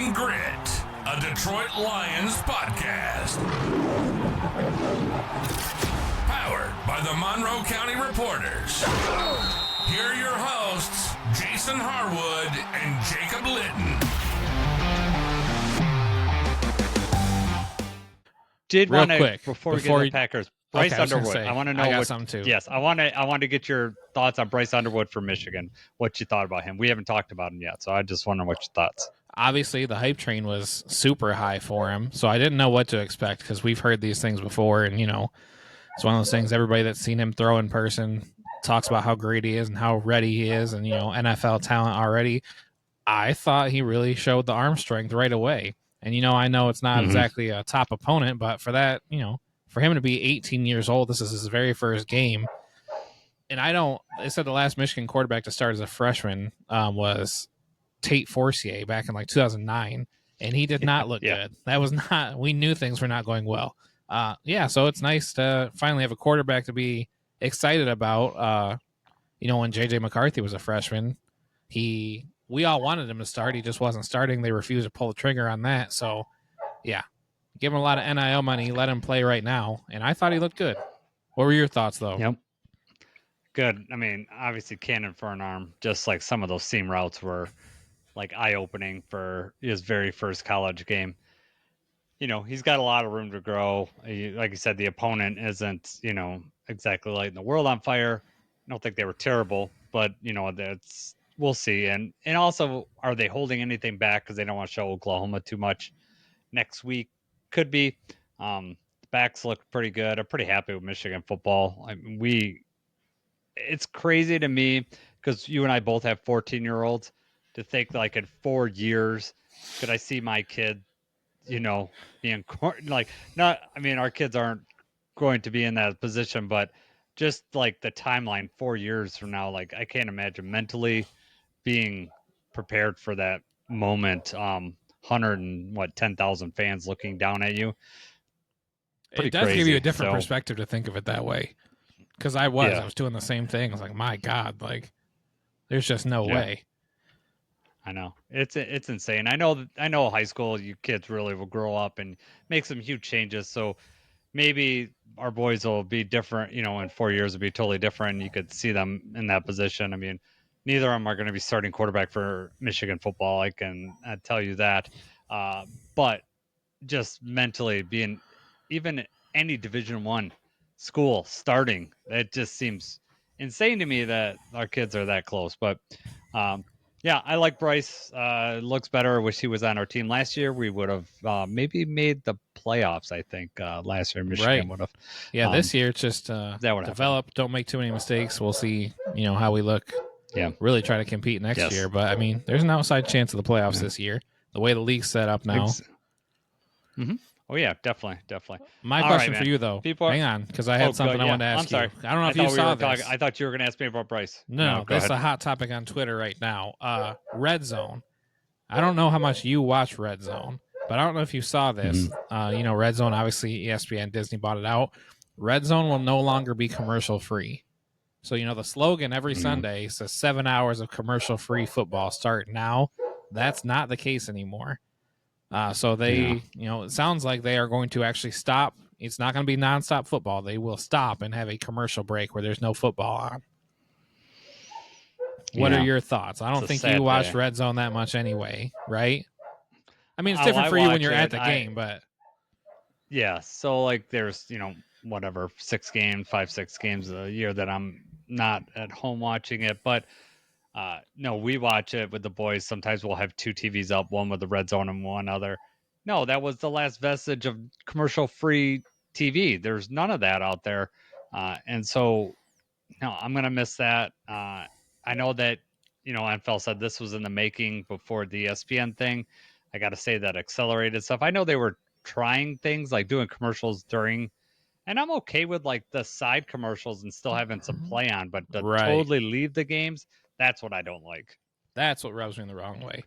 Talking Grit, a Detroit Lions podcast. Powered by the Monroe County Reporters. Here are your hosts, Jason Harwood and Jacob Litton. Real quick before we get to the Packers, Bryce Underwood. I want to know what something too. Yes, I want to get your thoughts on Bryce Underwood for Michigan. What you thought about him? We haven't talked about him yet, so I just wonder what your thoughts. Obviously, the hype train was super high for him, so I didn't know what to expect because we've heard these things before, and it's one of those things. Everybody that's seen him throw in person talks about how great he is and how ready he is, and NFL talent already. I thought he really showed the arm strength right away. And, I know it's not exactly a top opponent, but for that, for him to be 18 years old, this is his very first game. And they said the last Michigan quarterback to start as a freshman was Tate Forcier back in 2009. And he did not look good. That was not, we knew things were not going well. So it's nice to finally have a quarterback to be excited about. When J.J. McCarthy was a freshman, we all wanted him to start. He just wasn't starting. They refused to pull the trigger on that. So, yeah, give him a lot of NIL money. Let him play right now. And I thought he looked good. What were your thoughts, though? Yep. Good. I mean, obviously cannon for an arm, just like some of those seam routes were eye-opening for his very first college game. He's got a lot of room to grow. Like you said, the opponent isn't, exactly lighting the world on fire. I don't think they were terrible, but, that's... We'll see. And also, are they holding anything back because they don't want to show Oklahoma too much next week? Could be. The backs look pretty good. I'm pretty happy with Michigan football. It's crazy to me because you and I both have 14-year-olds to think in 4 years, could I see my kid, being our kids aren't going to be in that position, but just the timeline 4 years from now, I can't imagine mentally being prepared for that moment. 10,000 fans looking down at you. Pretty it does crazy. Give you a different perspective to think of it that way. Because I was doing the same thing. I was like, my God, there's just no way. I know it's insane. I know high school, you kids really will grow up and make some huge changes. So maybe our boys will be different, in 4 years will be totally different. You could see them in that position. I mean, neither of them are going to be starting quarterback for Michigan football. I can tell you that. But just mentally being even any Division I school starting, it just seems insane to me that our kids are that close. But I like Bryce. Looks better. I wish he was on our team last year. We would have maybe made the playoffs, I think, last year. Michigan would have. Yeah, this year it's just develop. Don't make too many mistakes. We'll see, how we look. Yeah, really try to compete next year. But, there's an outside chance of the playoffs this year, the way the league's set up now. Oh, yeah, definitely. My question for you, though. Hang on, because I had something I wanted to ask you. I don't know if you saw this. I thought you were going to ask me about Bryce. No, this is a hot topic on Twitter right now. Red Zone. I don't know how much you watch Red Zone, but I don't know if you saw this. Red Zone, obviously, ESPN, Disney bought it out. Red Zone will no longer be commercial-free. So, the slogan every Sunday says 7 hours of commercial-free football start now. That's not the case anymore. So they, it sounds like they are going to actually stop. It's not going to be nonstop football. They will stop and have a commercial break where there's no football on. What are your thoughts? I don't think you watch Red Zone that much anyway, right? I mean, it's different for you when you're at the game, but. Yeah. So, there's, 5-6 games a year that I'm not at home watching it. But no, we watch it with the boys. Sometimes we'll have two TVs up, one with the Red Zone and one other. No, that was the last vestige of commercial-free TV. There's none of that out there. And so, no, I'm going to miss that. I know that, NFL said this was in the making before the ESPN thing. I got to say that accelerated stuff. I know they were trying things like doing commercials during, and I'm okay with the side commercials and still having some play on, but to totally leave the games, that's what I don't like. That's what rubs me the wrong way.